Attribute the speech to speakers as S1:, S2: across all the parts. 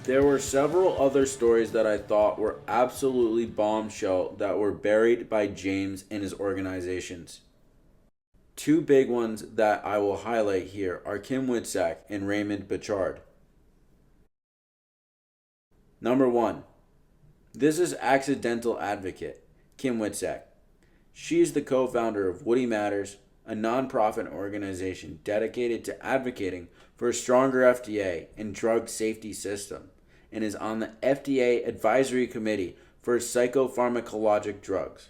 S1: There were several other stories that I thought were absolutely bombshell that were buried by James and his organizations. Two big ones that I will highlight here are Kim Witczak and Raymond Bouchard. Number 1. This is accidental advocate, Kim Witczak. She is the co-founder of Woody Matters, a nonprofit organization dedicated to advocating for a stronger FDA and drug safety system, and is on the FDA Advisory Committee for psychopharmacologic drugs.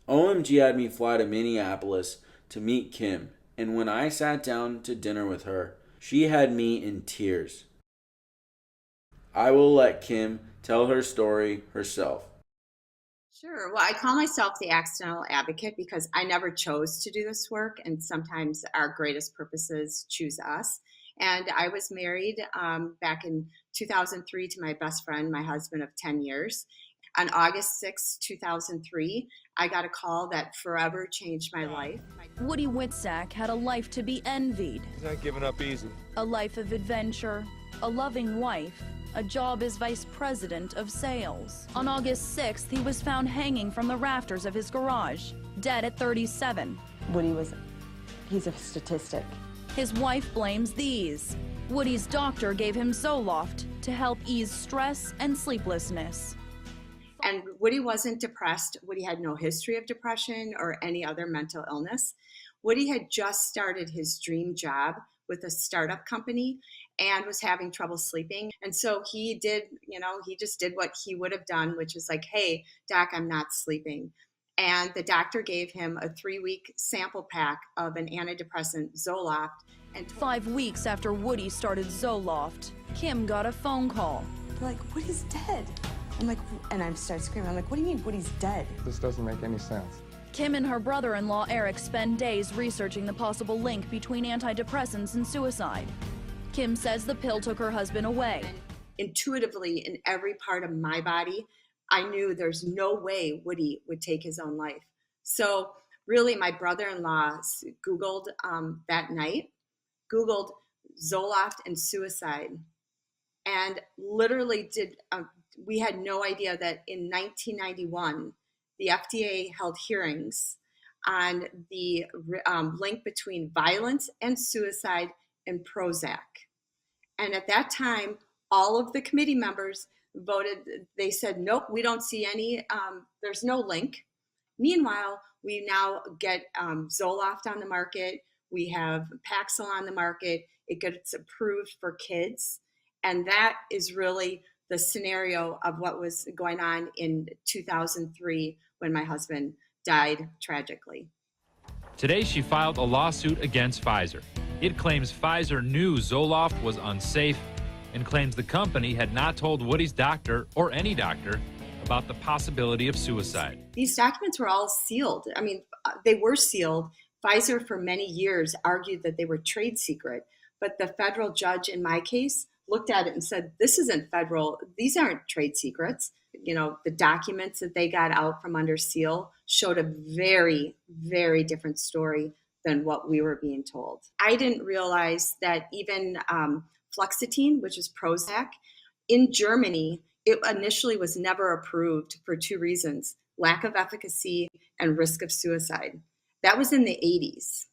S1: OMG had me fly to Minneapolis to meet Kim, and when I sat down to dinner with her, she had me in tears. I will let Kim tell her story herself.
S2: Sure. Well, I call myself the accidental advocate because I never chose to do this work, and sometimes our greatest purposes choose us. And I was married back in 2003 to my best friend, my husband of 10 years. On August 6, 2003, I got a call that forever changed my life.
S3: Woody Witczak had a life to be envied.
S4: He's not giving up easy.
S3: A life of adventure, a loving wife, a job as vice president of sales. On August 6th, he was found hanging from the rafters of his garage, dead at 37.
S5: He's a statistic.
S3: His wife blames these. Woody's doctor gave him Zoloft to help ease stress and sleeplessness.
S2: And Woody wasn't depressed. Woody had no history of depression or any other mental illness. Woody had just started his dream job with a startup company and was having trouble sleeping. And so he did, he just did what he would have done, which is like, hey, doc, I'm not sleeping. And the doctor gave him a 3-week sample pack of an antidepressant, Zoloft. And
S3: 5 weeks after Woody started Zoloft, Kim got a phone call.
S5: They're like, Woody's dead. I'm like, and I start screaming. I'm like, what do you mean Woody's dead?
S4: This doesn't make any sense.
S3: Kim and her brother-in-law Eric spend days researching the possible link between antidepressants and suicide. Kim says the pill took her husband away.
S2: Intuitively, in every part of my body, I knew there's no way Woody would take his own life. So really, my brother-in-law Googled that night, Googled Zoloft and suicide, and literally we had no idea that in 1991, the FDA held hearings on the link between violence and suicide and Prozac. And at that time, all of the committee members voted, they said, nope, we don't see any, there's no link. Meanwhile, we now get Zoloft on the market. We have Paxil on the market. It gets approved for kids. And that is really the scenario of what was going on in 2003 when my husband died tragically.
S6: Today, she filed a lawsuit against Pfizer. It claims Pfizer knew Zoloft was unsafe and claims the company had not told Woody's doctor or any doctor about the possibility of suicide.
S2: These documents were all sealed. I mean, they were sealed. Pfizer for many years argued that they were trade secret, but the federal judge in my case looked at it and said, this isn't federal, these aren't trade secrets. The documents that they got out from under seal showed a very, very different story than what we were being told. I didn't realize that even fluoxetine, which is Prozac, in Germany, it initially was never approved for 2 reasons: lack of efficacy and risk of suicide. That was in the 80s.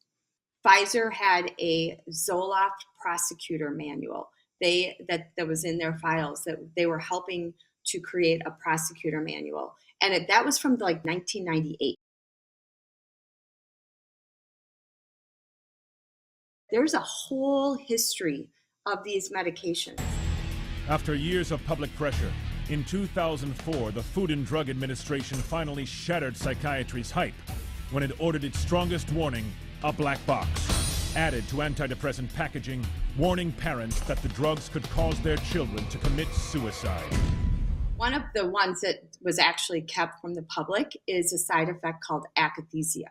S2: Pfizer had a Zoloft prosecutor manual that was in their files, that they were helping to create a prosecutor manual. And that was from like 1998. There's a whole history of these medications.
S7: After years of public pressure, in 2004, the Food and Drug Administration finally shattered psychiatry's hype when it ordered its strongest warning, a black box, added to antidepressant packaging, warning parents that the drugs could cause their children to commit suicide.
S2: One of the ones that was actually kept from the public is a side effect called akathisia.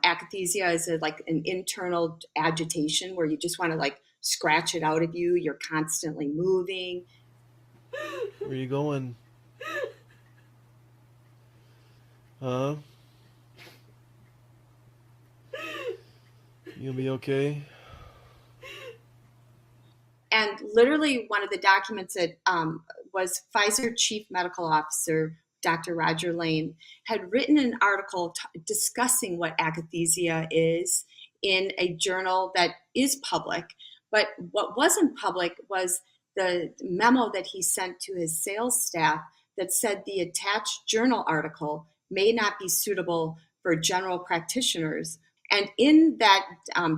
S2: Akathisia is like an internal agitation where you just want to scratch it out of you. You're constantly moving.
S8: Where you going? Huh? You gonna be okay?
S2: And literally one of the documents that was Pfizer Chief Medical Officer, Dr. Roger Lane, had written an article discussing what akathisia is in a journal that is public. But what wasn't public was the memo that he sent to his sales staff that said the attached journal article may not be suitable for general practitioners. And in that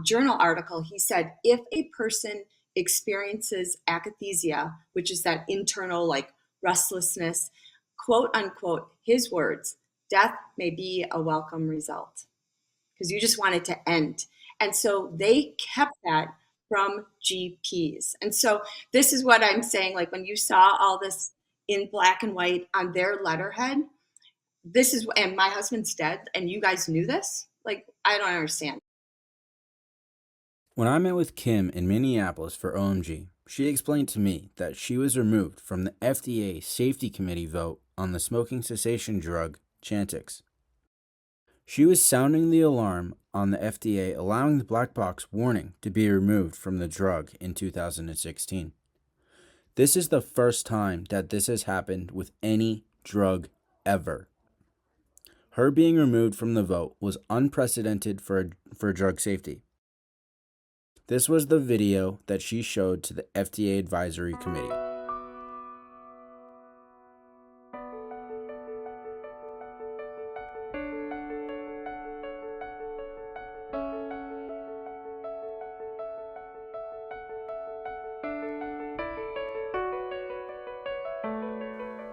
S2: journal article, he said, if a person experiences akathisia, which is that internal like restlessness, quote unquote, his words, death may be a welcome result, because you just want it to end. And so they kept that from GPs. And so this is what I'm saying, like when you saw all this in black and white on their letterhead, this is, and my husband's dead, and you guys knew this? Like, I don't understand.
S1: When I met with Kim in Minneapolis for OMG, she explained to me that she was removed from the FDA Safety Committee vote on the smoking cessation drug Chantix. She was sounding the alarm on the FDA allowing the black box warning to be removed from the drug in 2016. This is the first time that this has happened with any drug ever. Her being removed from the vote was unprecedented for drug safety. This was the video that she showed to the FDA Advisory Committee.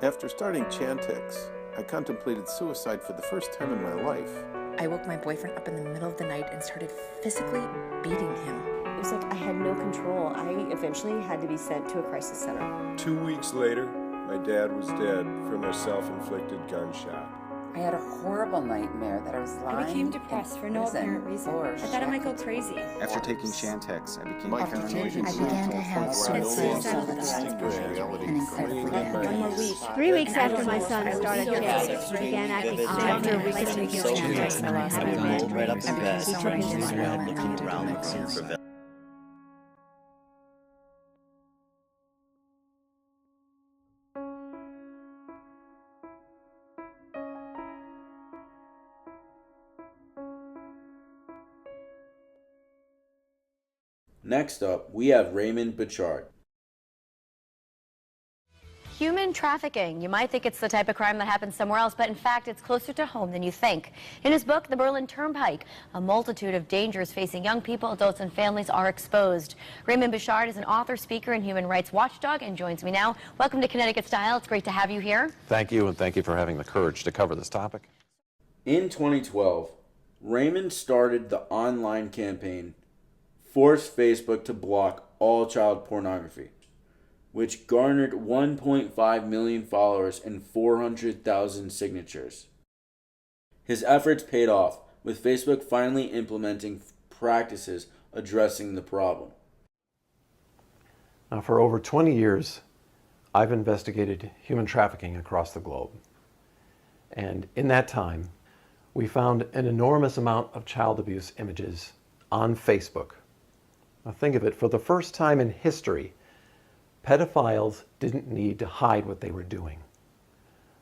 S9: After starting Chantix, I contemplated suicide for the first time in my life.
S10: I woke my boyfriend up in the middle of the night and started physically beating him.
S11: It was like I had no control. I eventually had to be sent to a crisis center.
S12: 2 weeks later, my dad was dead from a self-inflicted gunshot.
S13: I had a horrible nightmare that I was lying.
S14: I became depressed for no apparent reason. I thought I might go crazy.
S15: After taking Chantix, I became
S10: paranoid. I began to have suicidal thoughts and incredibly bad.
S14: 1 more week.
S16: 3 weeks after my son started Chantix, he began acting odd. After a week of taking Chantix,
S15: I rolled right up in bed, screaming and red, looking around the room for Bill.
S1: Next up, we have Raymond Bouchard.
S17: Human trafficking. You might think it's the type of crime that happens somewhere else, but in fact, it's closer to home than you think. In his book, The Berlin Turnpike, a multitude of dangers facing young people, adults, and families are exposed. Raymond Bouchard is an author, speaker, and human rights watchdog and joins me now. Welcome to Connecticut Style. It's great to have you here.
S18: Thank you, and thank you for having the courage to cover this topic.
S1: In 2012, Raymond started the online campaign Force Facebook to Block All Child Pornography, which garnered 1.5 million followers and 400,000 signatures. His efforts paid off, with Facebook finally implementing practices addressing the problem.
S19: Now, for over 20 years, I've investigated human trafficking across the globe. And in that time, we found an enormous amount of child abuse images on Facebook. Now think of it, for the first time in history, pedophiles didn't need to hide what they were doing.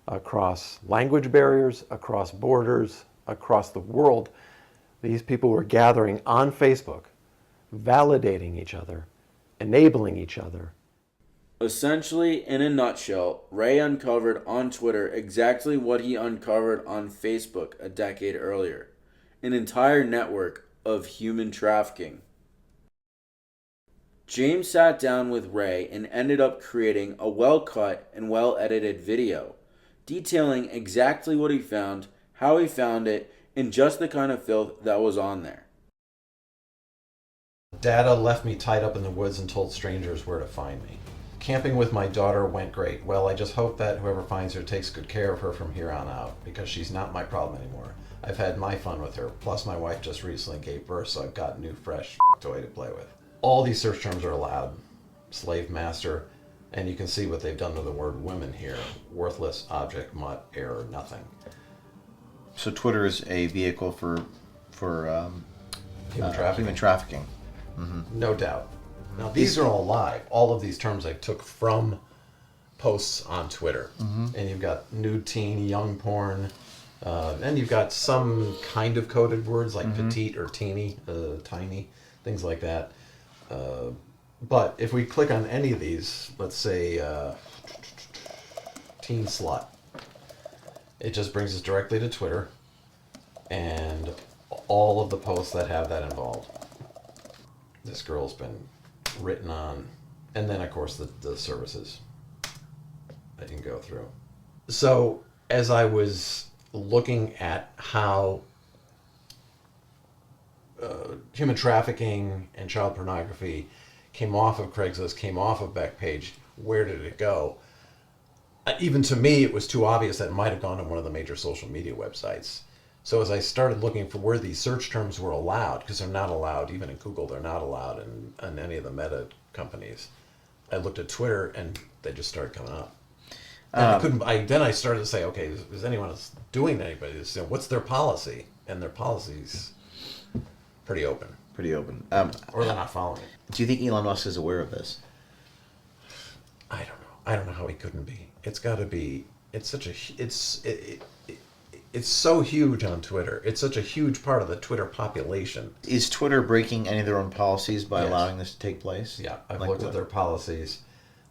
S19: Across language barriers, across borders, across the world, these people were gathering on Facebook, validating each other, enabling each other.
S1: Essentially, in a nutshell, Ray uncovered on Twitter exactly what he uncovered on Facebook a decade earlier: an entire network of human trafficking. James sat down with Ray and ended up creating a well-cut and well-edited video detailing exactly what he found, how he found it, and just the kind of filth that was on there.
S19: Dada left me tied up in the woods and told strangers where to find me. Camping with my daughter went great. Well, I just hope that whoever finds her takes good care of her from here on out, because she's not my problem anymore. I've had my fun with her, plus my wife just recently gave birth, so I've got a new fresh toy to play with. All these search terms are allowed. Slave master, and you can see what they've done to the word women here. Worthless, object, mutt, error, nothing.
S15: So Twitter is a vehicle for
S19: human trafficking.
S15: Human trafficking.
S19: No doubt. Now, these are all live. All of these terms I took from posts on Twitter. And you've got nude teen, young porn, and you've got some kind of coded words like petite or teeny, tiny, things like that. But if we click on any of these, let's say teen slut, it just brings us directly to Twitter and all of the posts that have that involved. This girl's been written on, and then of course the services that you can go through. So as I was looking at how human trafficking and child pornography came off of Craigslist, came off of Backpage, where did it go? Even to me, it was too obvious that it might have gone to one of the major social media websites. So as I started looking for where these search terms were allowed, because they're not allowed, even in Google, they're not allowed in any of the meta companies, I looked at Twitter and they just started coming up. And then I started to say, okay, is anyone else doing anybody? What's their policy? And their policy's pretty open.
S15: Pretty open.
S19: Or they're not following it.
S15: Do you think Elon Musk is aware of this?
S19: I don't know. I don't know how he couldn't be. It's got to be. It's such a. It's so huge on Twitter. It's such a huge part of the Twitter population.
S15: Is Twitter breaking any of their own policies by allowing this to take place?
S19: Yeah, I've looked at their policies.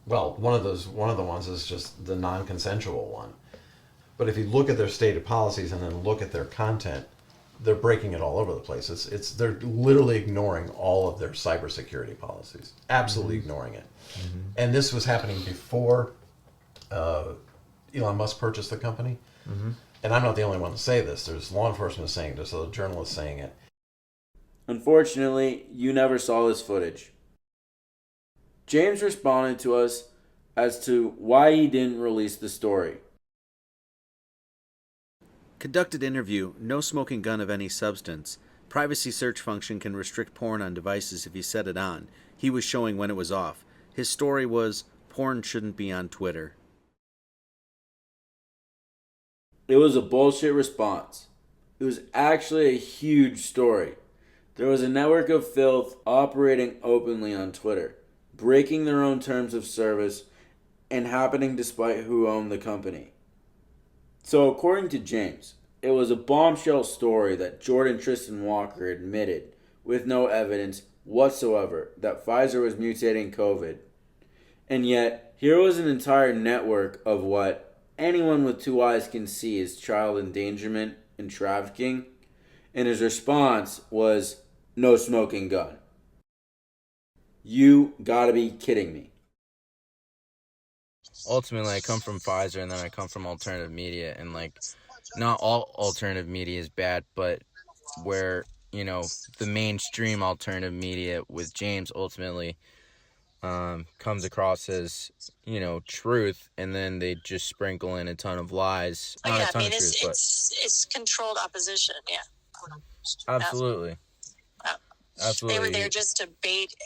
S19: Well, one of the ones is just the non-consensual one. But if you look at their stated policies and then look at their content, they're breaking it all over the place. They're literally ignoring all of their cybersecurity policies. Absolutely ignoring it. And this was happening before Elon Musk purchased the company. And I'm not the only one to say this. There's law enforcement saying this, there's journalists saying it.
S1: Unfortunately, you never saw this footage. James responded to us as to why he didn't release the story.
S15: Conducted interview, no smoking gun of any substance. Privacy search function can restrict porn on devices if you set it on. He was showing when it was off. His story was, porn shouldn't be on Twitter.
S1: It was a bullshit response. It was actually a huge story. There was a network of filth operating openly on Twitter, breaking their own terms of service, and happening despite who owned the company. So according to James, it was a bombshell story that Jordan Tristan Walker admitted, with no evidence whatsoever, that Pfizer was mutating COVID. And yet, here was an entire network of what anyone with two eyes can see is child endangerment and trafficking, and his response was, no smoking gun. You gotta be kidding me.
S20: Ultimately, I come from Pfizer, and then I come from alternative media, and not all alternative media is bad, but where, the mainstream alternative media with James ultimately comes across as, truth, and then they just sprinkle in a ton of lies.
S21: It's controlled opposition, yeah.
S20: Absolutely. Absolutely.
S21: They were there just to bait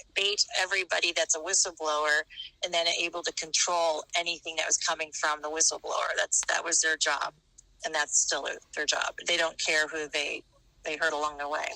S21: everybody that's a whistleblower, and then able to control anything that was coming from the whistleblower. That was their job, and that's still their job. They don't care who they hurt along the way.